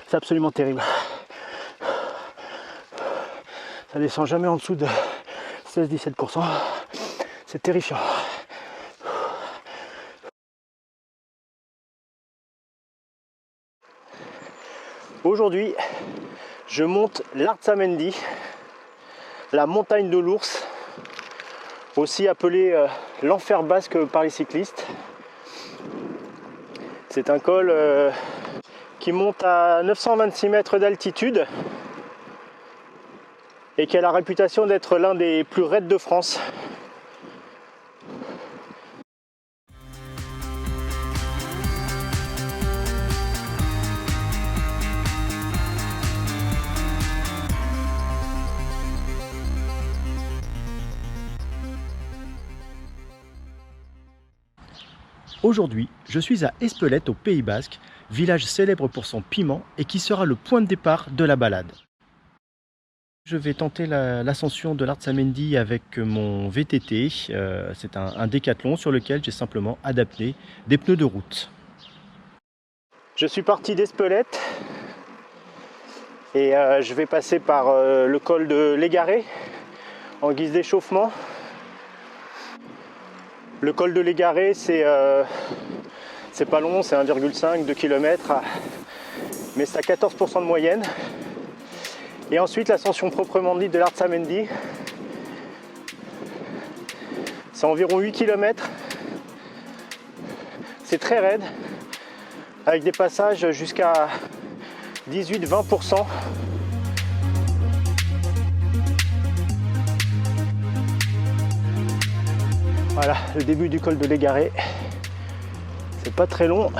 C'est absolument terrible. Ça descend jamais en dessous de 16-17%. C'est terrifiant. Aujourd'hui, je monte l'Artzamendi, la montagne de l'ours, aussi appelée l'enfer basque par les cyclistes. C'est un col qui monte à 926 mètres d'altitude et qui a la réputation d'être l'un des plus raides de France. Aujourd'hui, je suis à Espelette au Pays Basque, village célèbre pour son piment et qui sera le point de départ de la balade. Je vais tenter l'ascension de l'Artzamendi avec mon VTT. C'est un décathlon sur lequel j'ai simplement adapté des pneus de route. Je suis parti d'Espelette et je vais passer par le col de l'Égaré en guise d'échauffement. Le col de l'Égaré, c'est pas long, c'est 1,5-2 km, mais c'est à 14% de moyenne. Et ensuite, l'ascension proprement dite de l'Artzamendi, c'est environ 8 km. C'est très raide, avec des passages jusqu'à 18-20%. Voilà, le début du col de l'Égaré. C'est pas très long,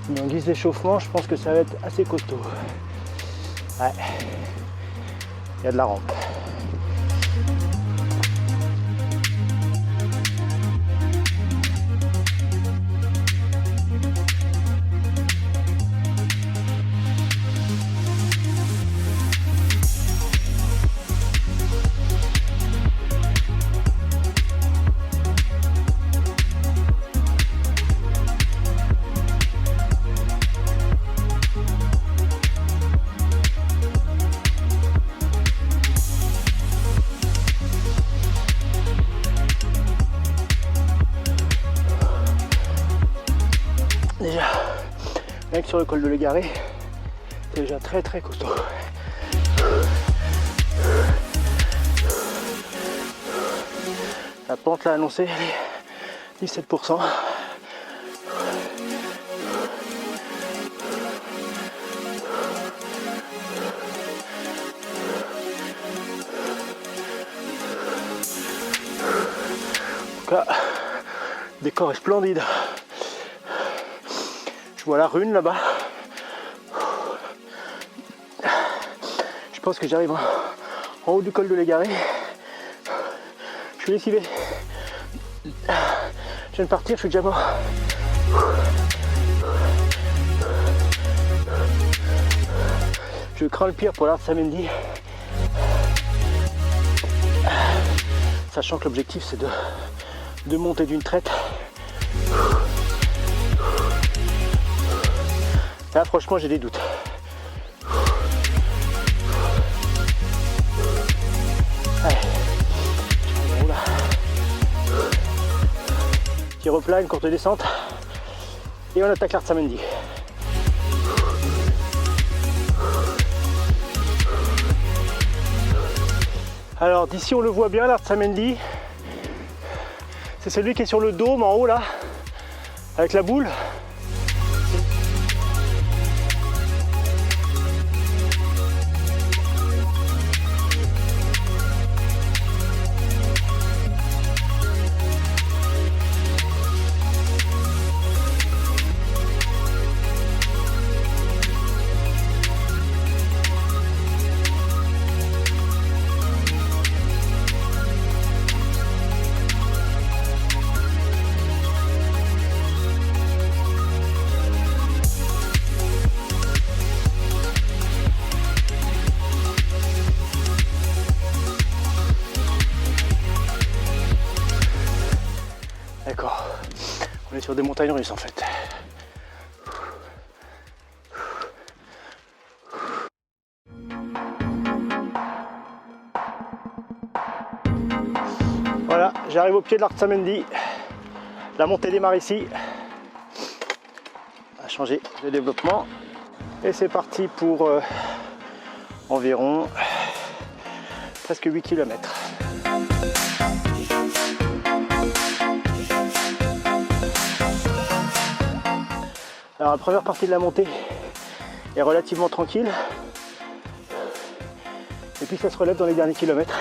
mais en guise d'échauffement, je pense que ça va être assez costaud. Ouais, il y a de la rampe. Déjà, rien que sur le col de l'Égaré, c'est déjà très très costaud. La pente l'a annoncé, elle est 17%. En tout cas, le décor est splendide. Je vois la Rhune là-bas. Je pense que j'arrive en haut du col de l'Égaré. Je suis lessivé. Je viens de partir, je suis déjà mort. Je crains le pire pour l'Artzamendi. Sachant que l'objectif c'est de monter d'une traite. Là franchement j'ai des doutes. Allez. Bon, là. Petit replat, une courte descente. Et on attaque l'Artzamendi. Alors d'ici on le voit bien l'Artzamendi. C'est celui qui est sur le dôme en haut là, avec la boule. D'accord, on est sur des montagnes russes en fait. j'arrive au pied de l'Artsamendi. La montée démarre ici. On va changer de développement. Et c'est parti pour environ presque 8 km. Alors la première partie de la montée est relativement tranquille. Et puis ça se relève dans les derniers kilomètres.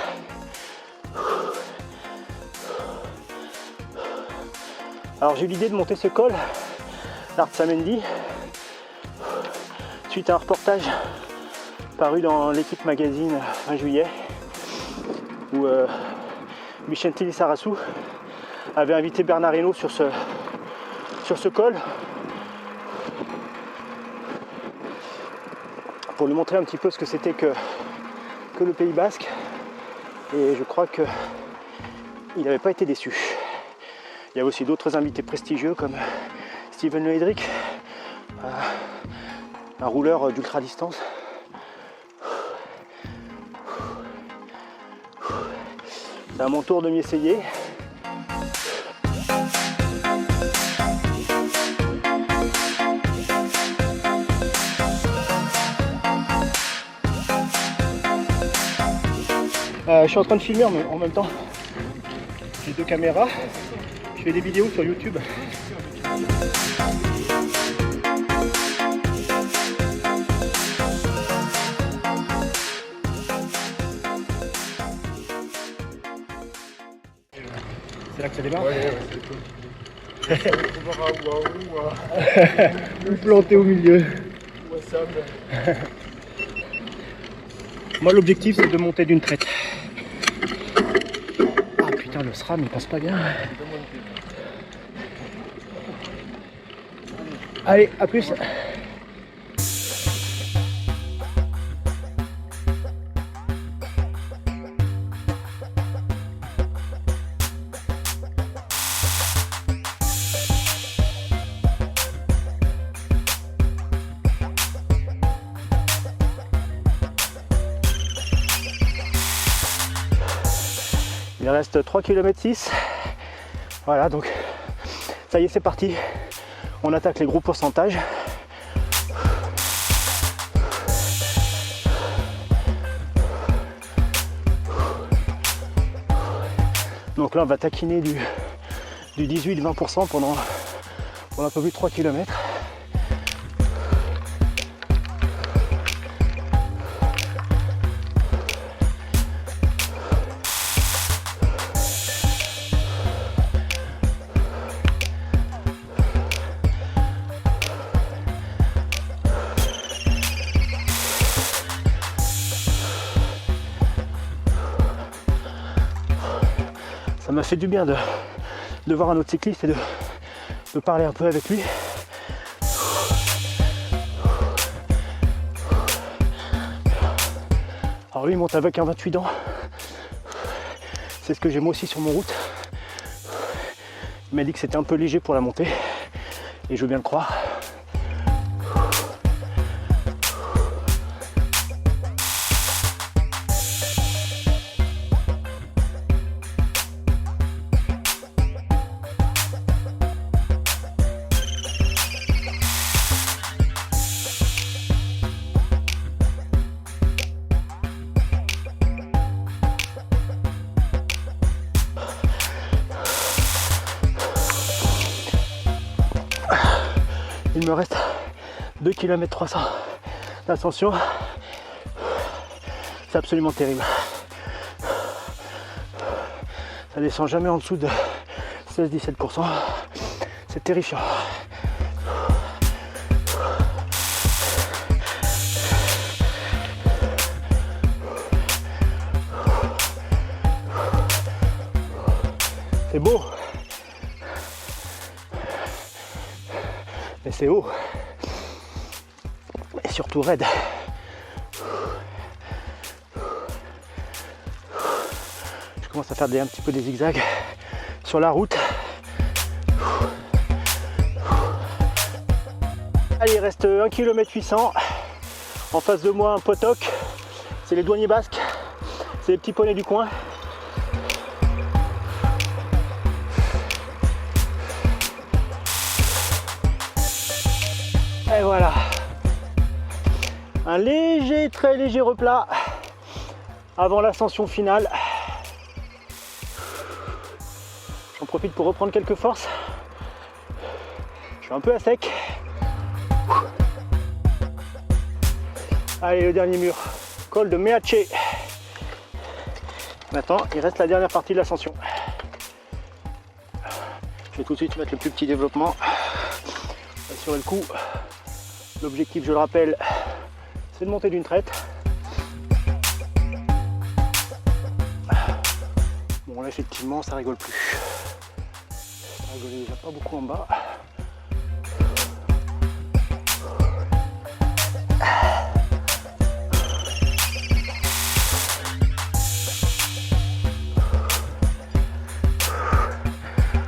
Alors j'ai eu l'idée de monter ce col, l'Artsamendi, suite à un reportage paru dans l'équipe magazine fin juillet, où Vicente Lizarazu avait invité Bernard Hinault sur ce col pour lui montrer un petit peu ce que c'était que le Pays Basque, et je crois qu'il n'avait pas été déçu. Il y a aussi d'autres invités prestigieux comme Steven Le Hédrick, un rouleur d'ultra distance. C'est à mon tour de m'y essayer. Je suis en train de filmer en même temps. J'ai 2 caméras. Je fais des vidéos sur YouTube. C'est là que ça démarre. Vous plantez au milieu. Moi l'objectif c'est de monter d'une traite. Ah putain, le SRAM il passe pas bien. Allez, à plus. Il reste 3 km 6. Voilà, donc ça y est, c'est parti. On attaque les gros pourcentages. Donc là, on va taquiner du 18-20% pendant un peu plus de 3 km. Ça m'a fait du bien de voir un autre cycliste et de parler un peu avec lui. Alors lui il monte avec un 28 dents. C'est ce que j'ai moi aussi sur mon route. Il m'a dit que c'était un peu léger pour la montée. Et je veux bien le croire. Il me reste 2 km 300 d'ascension. C'est absolument terrible. Ça descend jamais en dessous de 16-17%. C'est terrifiant. C'est beau. Mais c'est haut. Et surtout raide. Je commence à faire un petit peu des zigzags sur la route. Allez, il reste 1 km 800. En face de moi, un potoc. C'est les douaniers basques. C'est les petits poneys du coin. Et voilà. Un léger, très léger replat avant l'ascension finale. J'en profite pour reprendre quelques forces. Je suis un peu à sec. Allez, le dernier mur. Col de Meace. Maintenant, il reste la dernière partie de l'ascension. Je vais tout de suite mettre le plus petit développement. Assurer le coup. L'objectif, je le rappelle, c'est de monter d'une traite. Bon, là, effectivement, ça rigole plus. Ça rigolait déjà pas beaucoup en bas.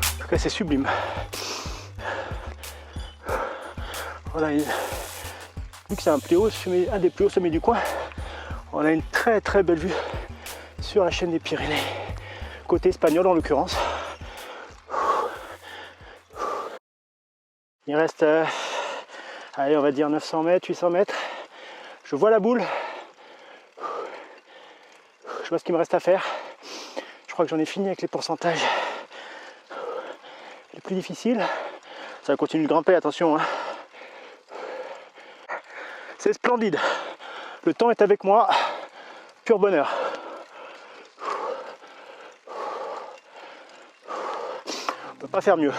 En tout cas, c'est sublime. Voilà, vu que c'est un des plus hauts sommets du coin, on a une très très belle vue sur la chaîne des Pyrénées, côté espagnol en l'occurrence. Il reste, allez, on va dire 900 mètres, 800 mètres. Je vois la boule. Je vois ce qu'il me reste à faire. Je crois que j'en ai fini avec les pourcentages les plus difficiles. Ça va continuer de grimper, attention, hein. C'est splendide. Le temps est avec moi. Pur bonheur. On ne peut pas faire mieux.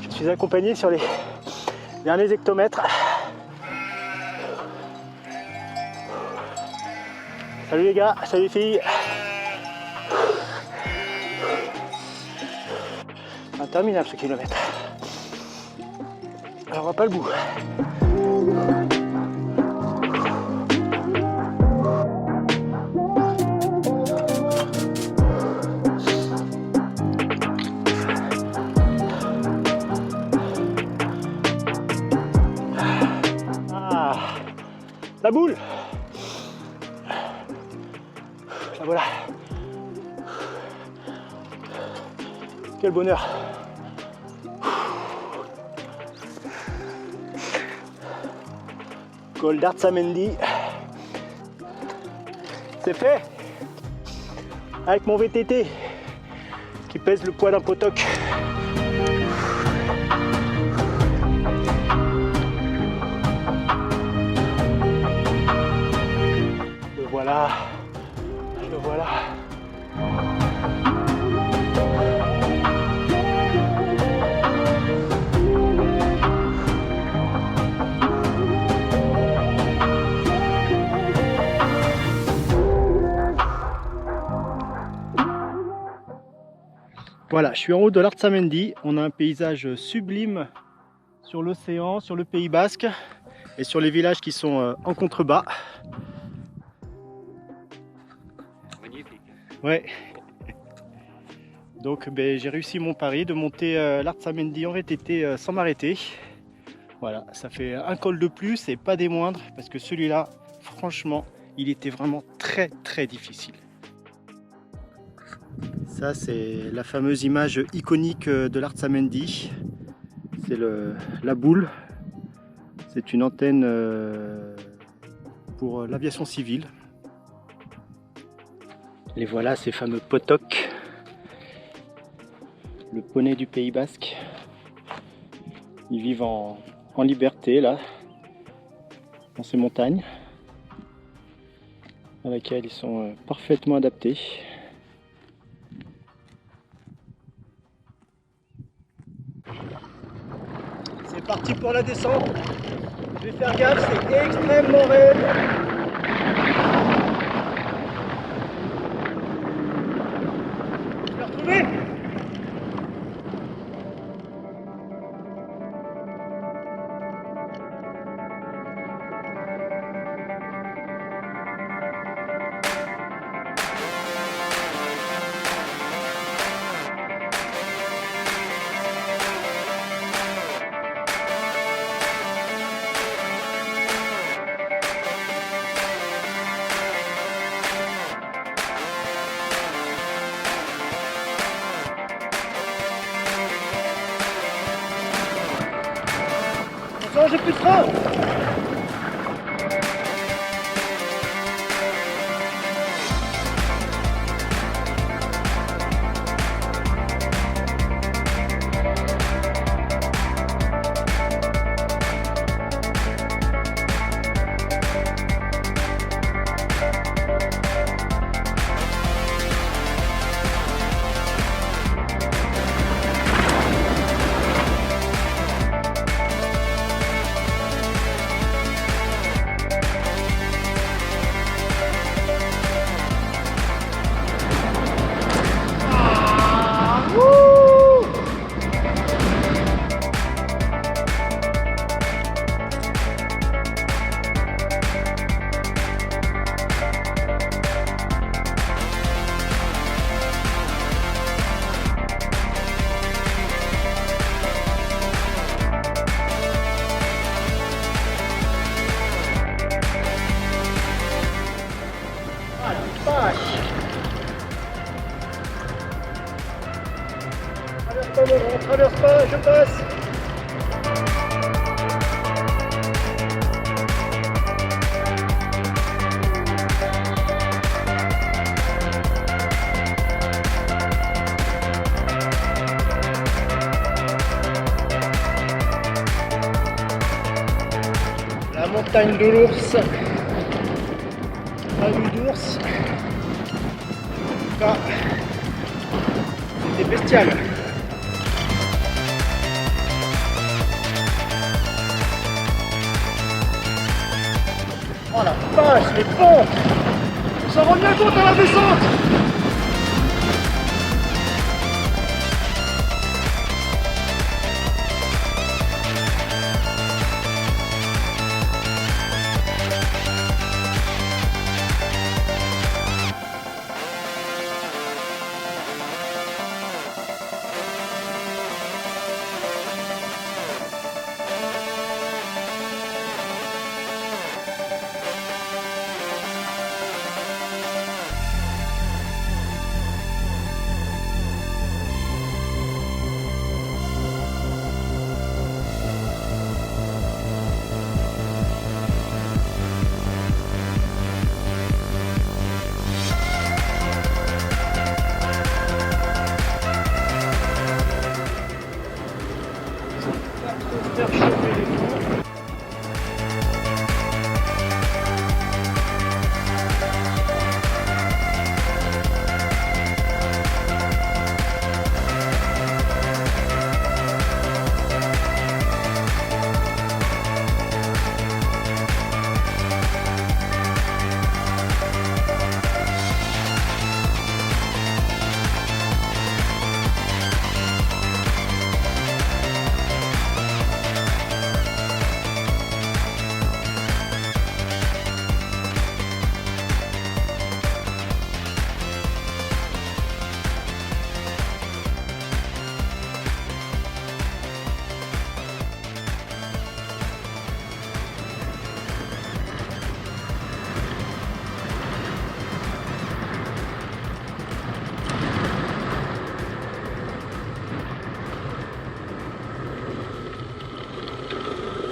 Je suis accompagné sur les derniers hectomètres. Salut les gars, salut les filles. Interminable ce kilomètre. Alors on voit pas le bout. Ah, la boule. La voilà. Quel bonheur. Col d'Arzamendi. C'est fait. Avec mon VTT qui pèse le poids d'un potoc. Le voilà. Le voilà. Voilà, je suis en haut de l'Arzamendi. On a un paysage sublime sur l'océan, sur le Pays Basque et sur les villages qui sont en contrebas. Magnifique. Ouais. Donc j'ai réussi mon pari de monter l'Arzamendi en VTT sans m'arrêter. Voilà, ça fait un col de plus et pas des moindres parce que celui-là, franchement, il était vraiment très très difficile. Ça, c'est la fameuse image iconique de l'Arzamendi. C'est la boule. C'est une antenne pour l'aviation civile. Les voilà, ces fameux potocs. Le poney du Pays Basque. Ils vivent en liberté, là, dans ces montagnes, à laquelle ils sont parfaitement adaptés. C'est parti pour la descente. Je vais faire gaffe, c'est extrêmement raide. Je l'ai retrouvé. Non, j'ai plus de frein. On traverse pas, je passe. La montagne de l'ours. Pas vu d'ours. Ah, c'était bestial. Oh la vache, les pentes! On s'en rend bien compte à la descente! Faire chauffer les fours.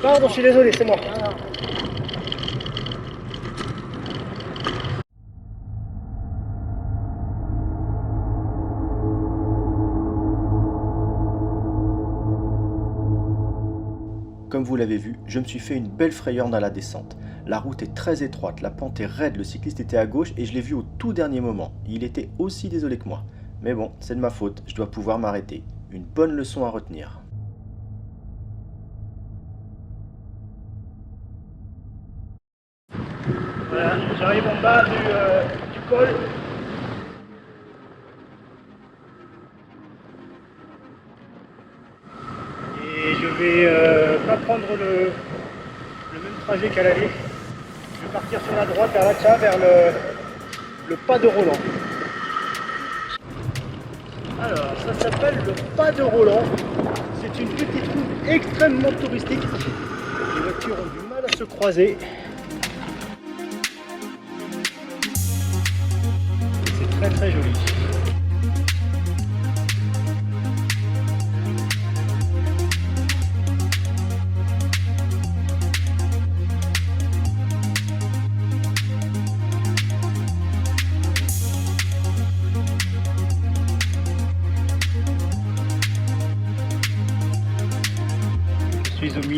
Pardon, je suis désolé, c'est moi. Comme vous l'avez vu, je me suis fait une belle frayeur dans la descente. La route est très étroite, la pente est raide, le cycliste était à gauche et je l'ai vu au tout dernier moment. Il était aussi désolé que moi. Mais bon, c'est de ma faute, je dois pouvoir m'arrêter. Une bonne leçon à retenir. Voilà, j'arrive en bas du col. Et je vais pas prendre le même trajet qu'à l'aller. Je vais partir sur la droite à Racha vers le pas de Roland. Alors, ça s'appelle le pas de Roland. C'est une petite route extrêmement touristique. Les voitures ont du mal à se croiser. C'est très très joli.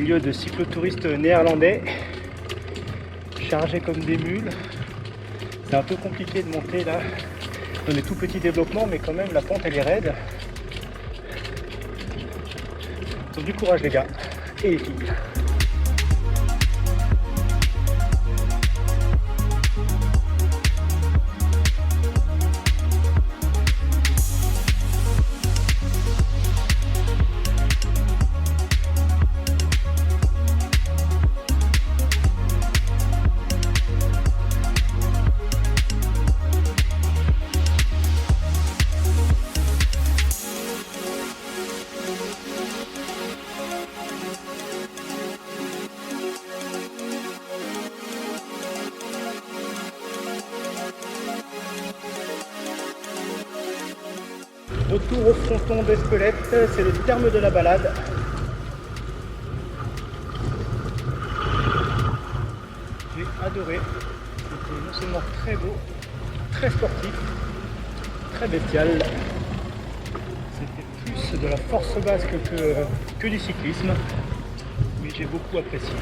milieu de cyclotouristes néerlandais, chargés comme des mules. C'est un peu compliqué de monter là, dans des tout petits développements, mais quand même la pente elle est raide. Donc du courage les gars et les filles. Retour au fronton d'Espelette, c'est le terme de la balade. J'ai adoré, c'était non seulement très beau, très sportif, très bestial. C'était plus de la force basque que du cyclisme, mais j'ai beaucoup apprécié.